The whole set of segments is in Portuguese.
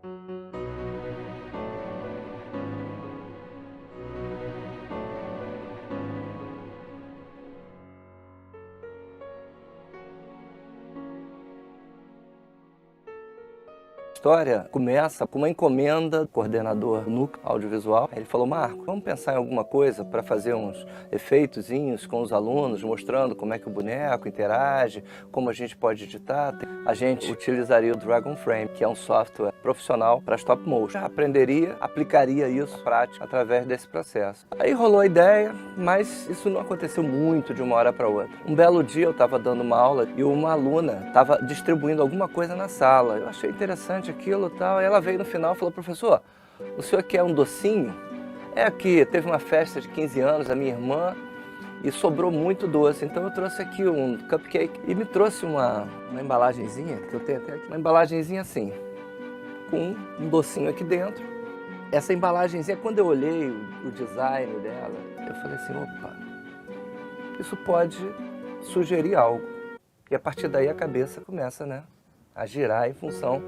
A história começa com uma encomenda do coordenador do núcleo audiovisual. Ele falou: Marco, vamos pensar em alguma coisa para fazer uns efeitozinhos com os alunos, mostrando como é que o boneco interage, como a gente pode editar. A gente utilizaria o Dragon Frame, que é um software profissional para stop motion. Aprenderia, aplicaria isso na prática através desse processo. Aí rolou a ideia, mas isso não aconteceu muito de uma hora para outra. Um belo dia eu estava dando uma aula e uma aluna estava distribuindo alguma coisa na sala. Eu achei interessante aquilo e tal. E ela veio no final e falou: professor, o senhor quer um docinho? É que teve uma festa de 15 anos da minha irmã e sobrou muito doce, então eu trouxe aqui um cupcake e me trouxe uma embalagenzinha, que eu tenho até aqui, uma embalagenzinha assim, com um docinho aqui dentro. Essa embalagenzinha, quando eu olhei o design dela, eu falei assim: opa, isso pode sugerir algo. E a partir daí a cabeça começa, né, a girar em função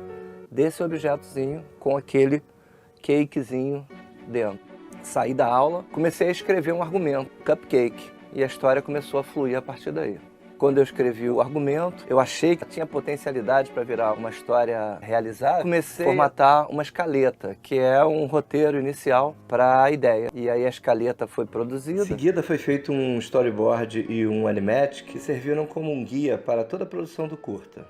desse objetozinho com aquele cakezinho dentro. Saí da aula, comecei a escrever um argumento, cupcake, e a história começou a fluir a partir daí. Quando eu escrevi o argumento, eu achei que tinha potencialidade para virar uma história realizável. Comecei a formatar uma escaleta, que é um roteiro inicial para a ideia. E aí a escaleta foi produzida. Em seguida foi feito um storyboard e um animatic que serviram como um guia para toda a produção do curta.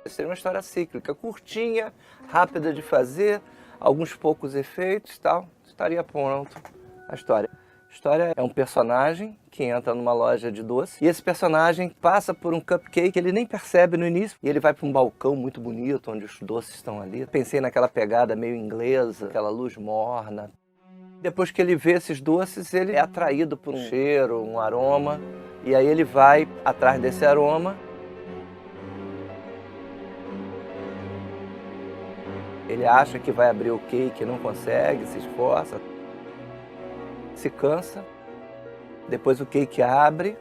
Seria uma história cíclica, curtinha, rápida de fazer, alguns poucos efeitos e tal, estaria pronto a história. A história é um personagem que entra numa loja de doce e esse personagem passa por um cupcake que ele nem percebe no início e ele vai para um balcão muito bonito onde os doces estão ali. Pensei naquela pegada meio inglesa, aquela luz morna. Depois que ele vê esses doces, ele é atraído por um cheiro, um aroma, e aí ele vai atrás desse aroma. Ele acha que vai abrir o cake, não consegue, se esforça, se cansa. Depois o cake abre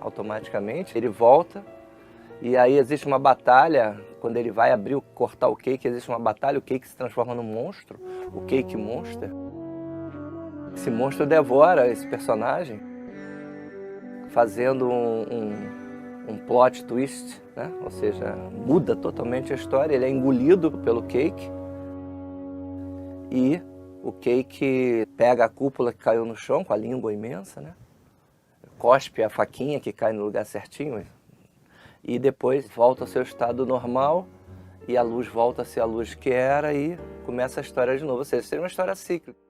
automaticamente, ele volta. E aí existe uma batalha, quando ele vai abrir, cortar o cake, existe uma batalha, o cake se transforma num monstro, o Cake Monster. Esse monstro devora esse personagem, fazendo um plot twist, né? Ou seja, muda totalmente a história, ele é engolido pelo cake. E o cake pega a cúpula que caiu no chão, com a língua imensa, né? Cospe a faquinha que cai no lugar certinho. E depois volta ao seu estado normal e a luz volta a ser a luz que era e começa a história de novo. Ou seja, seria uma história cíclica.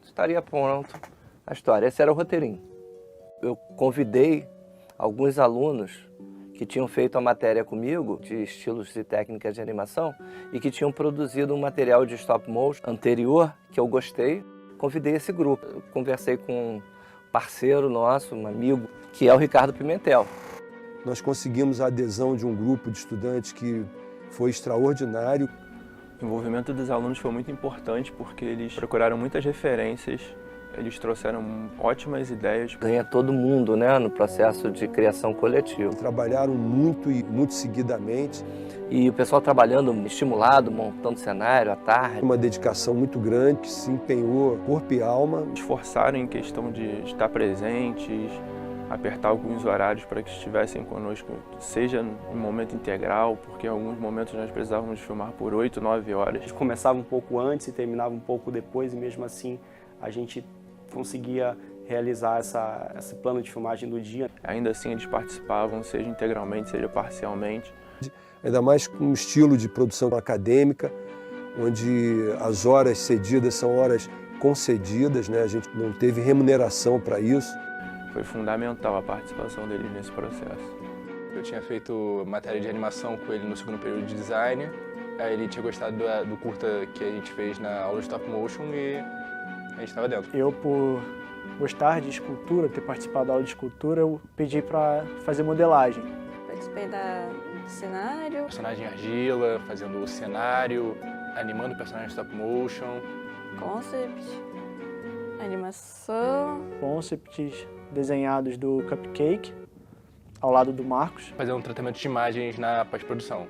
Estaria pronto a história. Esse era o roteirinho. Eu convidei alguns alunos que tinham feito a matéria comigo, de estilos e técnicas de animação, e que tinham produzido um material de stop motion anterior, que eu gostei. Convidei esse grupo. Eu conversei com um parceiro nosso, um amigo, que é o Ricardo Pimentel. Nós conseguimos a adesão de um grupo de estudantes que foi extraordinário. O envolvimento dos alunos foi muito importante porque eles procuraram muitas referências, eles trouxeram ótimas ideias. Ganha todo mundo, né, no processo de criação coletiva. Trabalharam muito e muito seguidamente. E o pessoal trabalhando estimulado, montando cenário à tarde. Uma dedicação muito grande que se empenhou corpo e alma. Esforçaram em questão de estar presentes, apertar alguns horários para que estivessem conosco, seja em momento integral, porque em alguns momentos nós precisávamos filmar por 8, 9 horas. A gente começava um pouco antes e terminava um pouco depois, e mesmo assim a gente conseguia realizar esse plano de filmagem do dia. Ainda assim eles participavam, seja integralmente, seja parcialmente. Ainda mais com um estilo de produção acadêmica, onde as horas cedidas são horas concedidas, né? A gente não teve remuneração para isso. Foi fundamental a participação deles nesse processo. Eu tinha feito matéria de animação com ele no segundo período de design, aí ele tinha gostado do curta que a gente fez na aula de stop motion e a gente estava dentro. Eu, por gostar de escultura, ter participado da aula de escultura, eu pedi para fazer modelagem. Participei do cenário. Personagem argila, fazendo o cenário, animando o personagem stop motion. Concept, animação. Concepts desenhados do cupcake, ao lado do Marcos. Fazer um tratamento de imagens na pós-produção.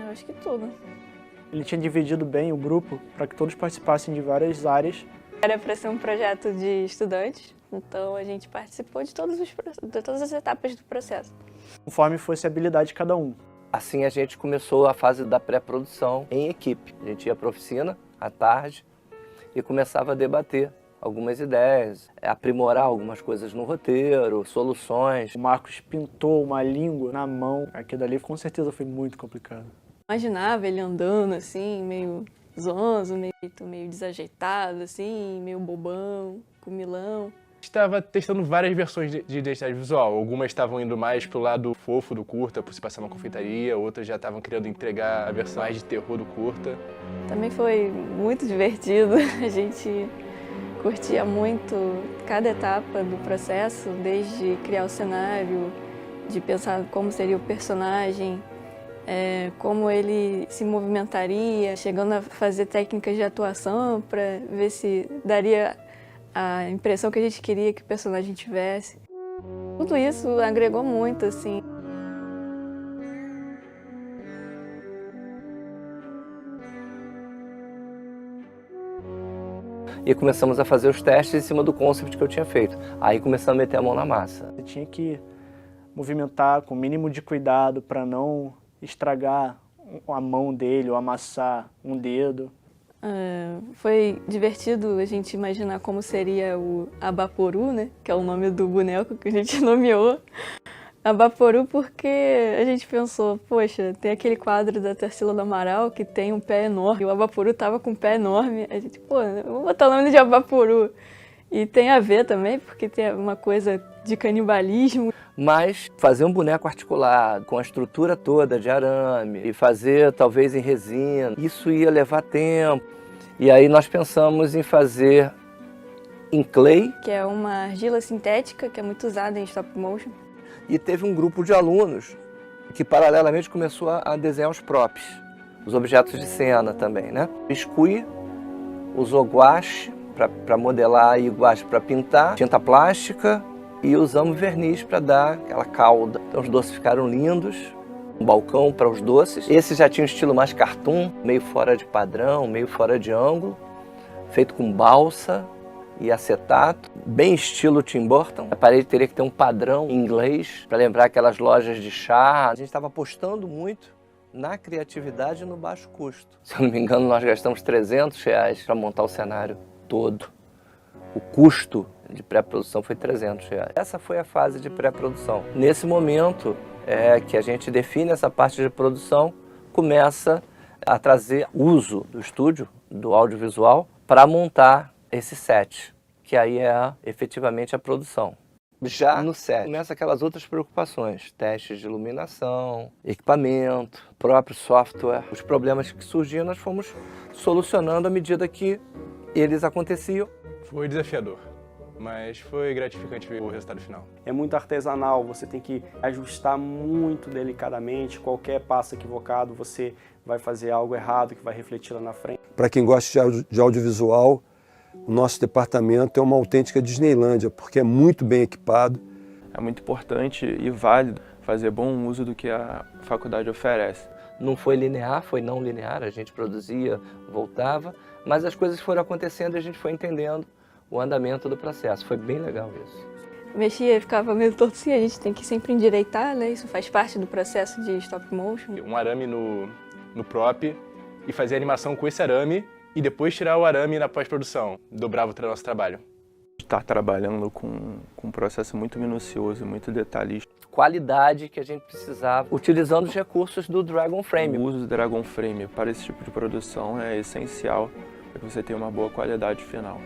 Eu acho que tudo. Ele tinha dividido bem o grupo para que todos participassem de várias áreas. Era para ser um projeto de estudantes, então a gente participou de todas as etapas do processo. Conforme fosse a habilidade de cada um. Assim a gente começou a fase da pré-produção em equipe. A gente ia para a oficina à tarde e começava a debater algumas ideias, aprimorar algumas coisas no roteiro, soluções. O Marcos pintou uma língua na mão. Aquilo ali com certeza foi muito complicado. Imaginava ele andando assim, meio zonzo, meio desajeitado, assim, meio bobão, comilão. Estava testando várias versões de identidade visual. Algumas estavam indo mais pro lado fofo do curta, por se passar uma confeitaria, outras já estavam querendo entregar a versão mais de terror do curta. Também foi muito divertido, a gente curtia muito cada etapa do processo, desde criar o cenário, de pensar como seria o personagem, como ele se movimentaria, chegando a fazer técnicas de atuação para ver se daria a impressão que a gente queria que o personagem tivesse. Tudo isso agregou muito, assim. E começamos a fazer os testes em cima do concept que eu tinha feito. Aí começamos a meter a mão na massa. Você tinha que movimentar com o mínimo de cuidado para não estragar a mão dele ou amassar um dedo. Foi divertido a gente imaginar como seria o Abaporu, né? Que é o nome do boneco que a gente nomeou. Abaporu porque a gente pensou, poxa, tem aquele quadro da Tarsila do Amaral que tem um pé enorme. O Abaporu tava com um pé enorme. A gente, pô, vamos botar o nome de Abaporu. E tem a ver também, porque tem uma coisa de canibalismo. Mas fazer um boneco articulado, com a estrutura toda de arame, e fazer talvez em resina, isso ia levar tempo. E aí nós pensamos em fazer em clay. Que é uma argila sintética que é muito usada em stop motion. E teve um grupo de alunos que paralelamente começou a desenhar os props, os objetos de cena também, né? Biscuit, usou guache para modelar e guache para pintar, tinta plástica e usamos verniz para dar aquela cauda. Então os doces ficaram lindos, um balcão para os doces. Esse já tinha um estilo mais cartoon, meio fora de padrão, meio fora de ângulo, feito com balsa e acetato, bem estilo Tim Burton. A parede teria que ter um padrão em inglês para lembrar aquelas lojas de chá. A gente estava apostando muito na criatividade e no baixo custo. Se eu não me engano, nós gastamos R$300 para montar o cenário todo. O custo de pré-produção foi R$300. Essa foi a fase de pré-produção. Nesse momento que a gente define essa parte de produção, começa a trazer uso do estúdio, do audiovisual, para montar esse set, que aí é efetivamente a produção. Já no set começa aquelas outras preocupações, testes de iluminação, equipamento, próprio software. Os problemas que surgiam nós fomos solucionando à medida que eles aconteciam. Foi desafiador, mas foi gratificante ver o resultado final. É muito artesanal, você tem que ajustar muito delicadamente, qualquer passo equivocado você vai fazer algo errado que vai refletir lá na frente. Para quem gosta de audiovisual, o nosso departamento é uma autêntica Disneylândia, porque é muito bem equipado. É muito importante e válido fazer bom uso do que a faculdade oferece. Não foi linear, foi não linear, a gente produzia, voltava, mas as coisas foram acontecendo e a gente foi entendendo o andamento do processo. Foi bem legal isso. Mexia, ficava meio torto assim, a gente tem que sempre endireitar, né? Isso faz parte do processo de stop motion. Um arame no prop e fazer a animação com esse arame e depois tirar o arame na pós-produção. Dobrava o nosso trabalho. Estar trabalhando com um processo muito minucioso, muito detalhista. Qualidade que a gente precisava, utilizando os recursos do Dragon Frame. O uso do Dragon Frame para esse tipo de produção é essencial para que você tenha uma boa qualidade final.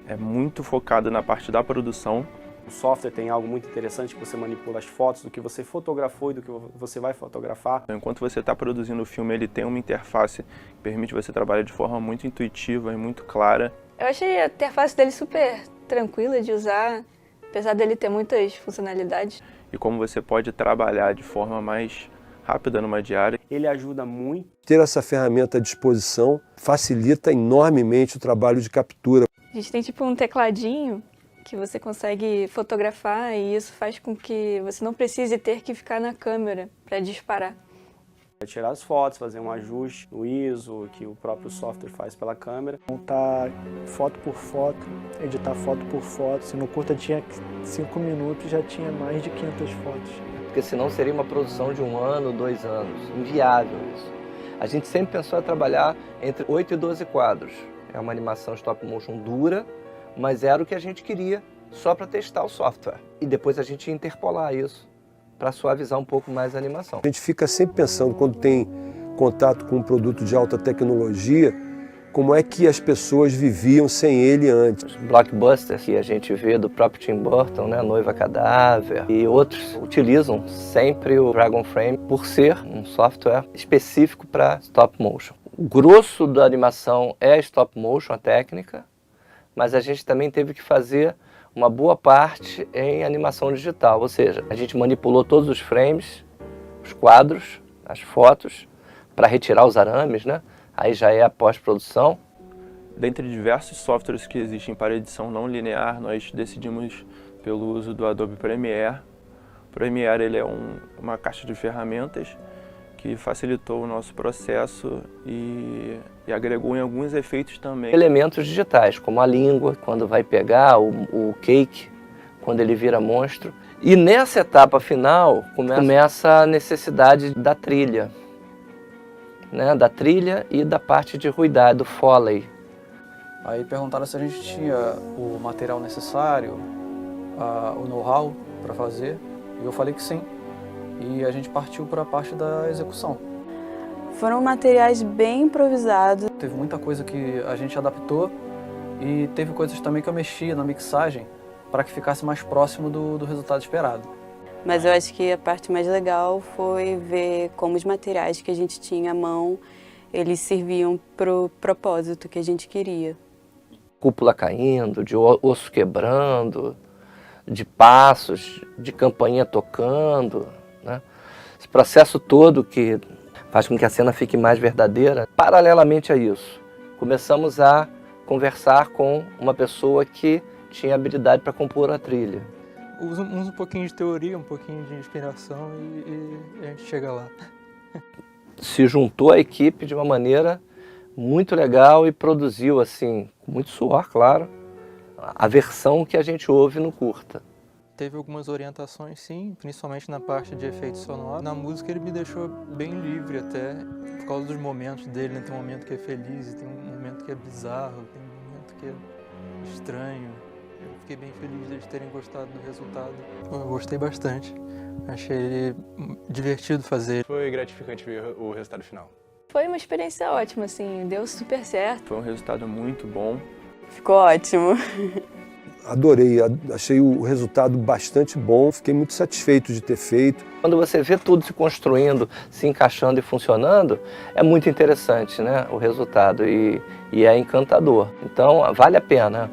É muito focado na parte da produção. O software tem algo muito interessante que você manipula as fotos do que você fotografou e do que você vai fotografar. Enquanto você está produzindo o filme, ele tem uma interface que permite você trabalhar de forma muito intuitiva e muito clara. Eu achei a interface dele super tranquila de usar, apesar dele ter muitas funcionalidades. E como você pode trabalhar de forma mais rápida numa diária. Ele ajuda muito. Ter essa ferramenta à disposição facilita enormemente o trabalho de captura. A gente tem tipo um tecladinho que você consegue fotografar e isso faz com que você não precise ter que ficar na câmera para disparar. Tirar as fotos, fazer um ajuste no ISO, que o próprio software faz pela câmera. Montar foto por foto, editar foto por foto. Se no curta tinha 5 minutos, já tinha mais de 500 fotos. Porque senão seria uma produção de 1 ano, 2 anos. Inviável isso. A gente sempre pensou em trabalhar entre 8 e 12 quadros. É uma animação stop motion dura, mas era o que a gente queria só para testar o software. E depois a gente ia interpolar isso para suavizar um pouco mais a animação. A gente fica sempre pensando, quando tem contato com um produto de alta tecnologia, como é que as pessoas viviam sem ele antes. Os blockbusters que a gente vê do próprio Tim Burton, né, Noiva Cadáver, e outros utilizam sempre o Dragon Frame por ser um software específico para stop motion. O grosso da animação é a stop motion, a técnica, mas a gente também teve que fazer uma boa parte em animação digital, ou seja, a gente manipulou todos os frames, os quadros, as fotos, para retirar os arames, né? Aí já é a pós-produção. Dentre diversos softwares que existem para edição não linear, nós decidimos pelo uso do Adobe Premiere. O Premiere ele é uma caixa de ferramentas que facilitou o nosso processo e agregou em alguns efeitos também. Elementos digitais, como a língua, quando vai pegar, o cake, quando ele vira monstro. E nessa etapa final começa a necessidade da trilha, né? Da trilha e da parte de ruidade, do Foley. Aí perguntaram se a gente tinha o material necessário, o know-how para fazer, e eu falei que sim. E a gente partiu para a parte da execução. Foram materiais bem improvisados. Teve muita coisa que a gente adaptou e teve coisas também que eu mexi na mixagem para que ficasse mais próximo do resultado esperado. Mas eu acho que a parte mais legal foi ver como os materiais que a gente tinha à mão, eles serviam para o propósito que a gente queria. Cúpula caindo, de osso quebrando, de passos, de campainha tocando, né? Esse processo todo que faz com que a cena fique mais verdadeira. Paralelamente a isso, começamos a conversar com uma pessoa que tinha habilidade para compor a trilha. Usa um pouquinho de teoria, um pouquinho de inspiração e a gente chega lá. Se juntou à equipe de uma maneira muito legal e produziu, assim, com muito suor, claro, a versão que a gente ouve no curta. Teve algumas orientações, sim, principalmente na parte de efeitos sonoros. Na música ele me deixou bem livre até, por causa dos momentos dele, né? Tem um momento que é feliz, tem um momento que é bizarro, tem um momento que é estranho. Eu fiquei bem feliz de eles terem gostado do resultado. Eu gostei bastante, achei divertido fazer. Foi gratificante ver o resultado final. Foi uma experiência ótima, assim, deu super certo. Foi um resultado muito bom. Ficou ótimo. Adorei, achei o resultado bastante bom, fiquei muito satisfeito de ter feito. Quando você vê tudo se construindo, se encaixando e funcionando, é muito interessante, né, o resultado e é encantador. Então vale a pena.